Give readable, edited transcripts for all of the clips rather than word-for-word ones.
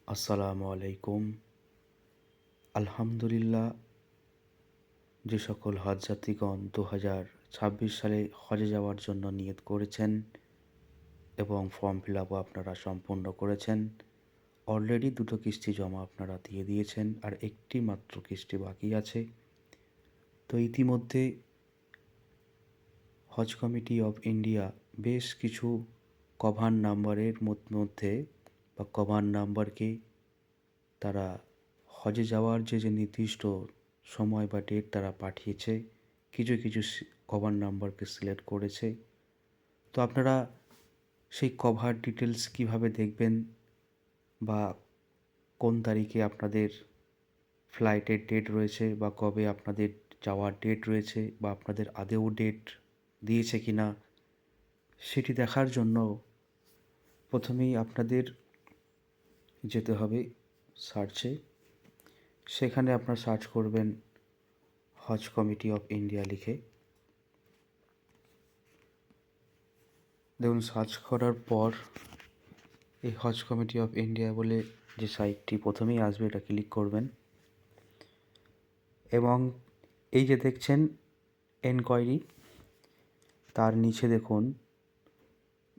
আসসালামু আলাইকুম। আলহামদুলিল্লাহ, যে সকল হজযাত্রীগণ 2026 সালে হজে যাওয়ার জন্য নিয়ত করেছেন এবং ফর্ম ফিল আপও আপনারা সম্পূর্ণ করেছেন। অলরেডি 2টো কিস্তি জমা আপনারা দিয়ে দিয়েছেন, আর একটি মাত্র কিস্তি বাকি আছে। তো ইতিমধ্যে হজ কমিটি অফ ইন্ডিয়া বেশ কিছু কভার নাম্বারের মধ্যে বা কভার নাম্বারকে তারা হজে যাওয়ার যে নির্দিষ্ট সময় বা ডেট তারা পাঠিয়েছে, কিছু কিছু কভার নাম্বারকে সিলেক্ট করেছে। তো আপনারা সেই কভার ডিটেলস কিভাবে দেখবেন বা কোন তারিখে আপনাদের ফ্লাইটের ডেট রয়েছে বা কবে আপনাদের যাওয়ার ডেট রয়েছে বা আপনাদের আদেও ডেট দিয়েছে কি না, সেটি দেখার জন্য প্রথমেই আপনাদের যেতে হবে সার্চে। সেখানে আপনারা সার্চ করবেন হজ কমিটি অফ ইন্ডিয়া লিখে। দেখুন, সার্চ করার পর এই হজ কমিটি অফ ইন্ডিয়া বলে যে সাইটটি প্রথমেই আসবে, এটা ক্লিক করবেন এবং এই যে দেখছেন এনকোয়ারি, তার নিচে দেখুন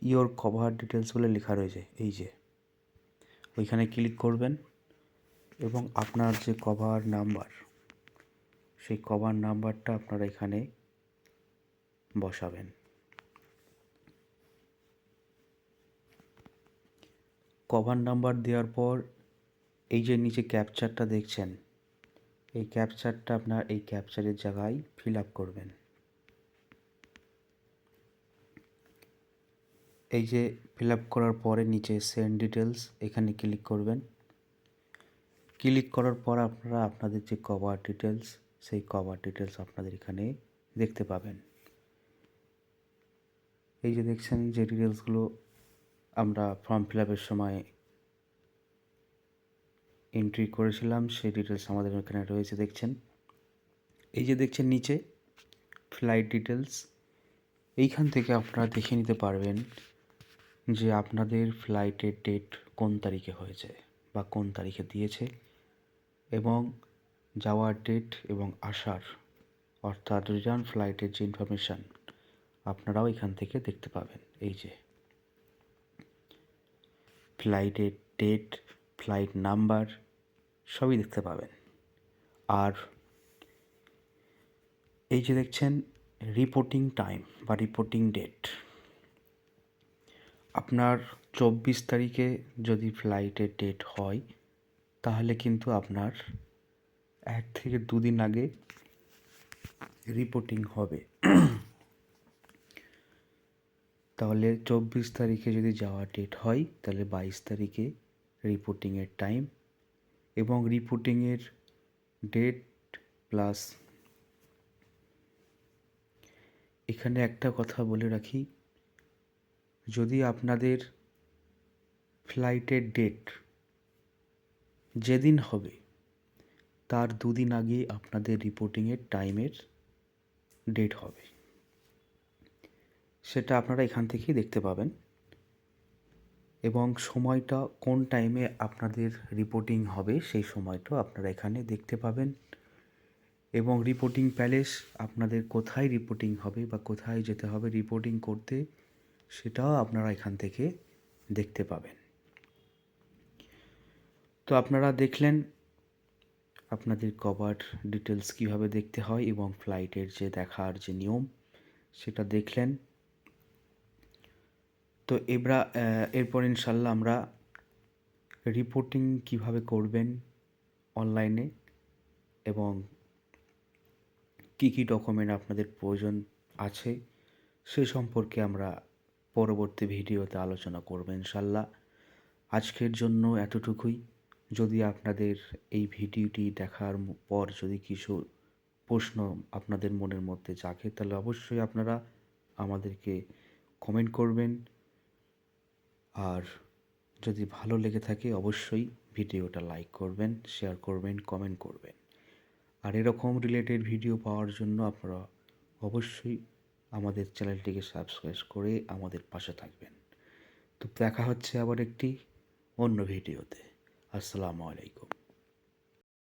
ইওর কভার ডিটেলস বলে লেখা রয়েছে। এই যে ওইখানে ক্লিক করবেন এবং আপনার যে কভার নাম্বার, সেই কভার নাম্বারটা আপনারা এখানে বসাবেন। কভার নাম্বার দেওয়ার পর এই যে নিচে ক্যাপচারটা দেখছেন, এই ক্যাপচারটা আপনার এই ক্যাপচারের জায়গায় ফিল আপ করবেন। এই যে ফিল আপ করার পরে নিচে সেন্ড ডিটেলস, এখানে ক্লিক করবেন। ক্লিক করার পর আপনারা আপনাদের যে কভার ডিটেলস, সেই কভার ডিটেলস আপনাদের এখানে দেখতে পাবেন। এই যে দেখছেন যে ডিটেলসগুলো আমরা ফর্ম ফিল আপের সময় এন্ট্রি করেছিলাম, সেই ডিটেলস আমাদের এখানে রয়েছে দেখছেন। এই যে দেখছেন নিচে ফ্লাইট ডিটেলস, এইখান থেকে আপনারা দেখে নিতে পারবেন যে আপনাদের ফ্লাইটের ডেট কোন তারিখে হয়েছে বা কোন তারিখে দিয়েছে, এবং যাওয়ার ডেট এবং আসার অর্থাৎ রিটার্ন ফ্লাইটের যে ইনফরমেশান আপনারাও এখান থেকে দেখতে পাবেন। এই যে ফ্লাইটের ডেট, ফ্লাইট নাম্বার সবই দেখতে পাবেন। আর এই যে দেখছেন রিপোর্টিং টাইম বা রিপোর্টিং ডেট, আপনার 24 তারিখে যদি ফ্লাইটের ডেট হয় তাহলে কিন্তু আপনার 1 থেকে 2 দিন আগে রিপোর্টিং হবে। তাহলে 24 তারিখে যদি যাওয়ার ডেট হয় তাহলে 22 তারিখে রিপোর্টিংয়ের টাইম এবং রিপোর্টিংয়ের ডেট প্লাস। এখানে একটা কথা বলে রাখি, যদি আপনাদের ফ্লাইটের ডেট যেদিন হবে তার 2 দিন আগে আপনাদের রিপোর্টিংয়ের টাইমের ডেট হবে, সেটা আপনারা এখান থেকেই দেখতে পাবেন। এবং সময়টা কোন টাইমে আপনাদের রিপোর্টিং হবে সেই সময়টাও আপনারা এখানে দেখতে পাবেন। এবং রিপোর্টিং প্যালেস আপনাদের কোথায় রিপোর্টিং হবে বা কোথায় যেতে হবে রিপোর্টিং করতে, সেটাও আপনারা এখান থেকে দেখতে পাবেন। তো আপনারা দেখলেন আপনাদের কভার ডিটেলস কীভাবে দেখতে হয় এবং ফ্লাইটের যে দেখার যে নিয়ম সেটা দেখলেন। তো এরপর ইনশাল্লাহ আমরা রিপোর্টিং কিভাবে করবেন অনলাইনে এবং কী কী ডকুমেন্ট আপনাদের প্রয়োজন আছে সে সম্পর্কে আমরা পরবর্তী ভিডিওতে আলোচনা করব ইনশাল্লাহ। আজকের জন্য এতটুকুই। যদি আপনাদের এই ভিডিওটি দেখার পর যদি কিছু প্রশ্ন আপনাদের মনের মধ্যে জাগে তাহলে অবশ্যই আপনারা আমাদেরকে কমেন্ট করবেন, আর যদি ভালো লেগে থাকে অবশ্যই ভিডিওটা লাইক করবেন, শেয়ার করবেন, কমেন্ট করবেন। আর এরকম রিলেটেড ভিডিও পাওয়ার জন্য আপনারা অবশ্যই আমাদের চ্যানেলটিকে সাবস্ক্রাইব করে আমাদের পাশে থাকবেন। তো দেখা হচ্ছে আবার একটি অন্য ভিডিওতে। আসসালামু আলাইকুম।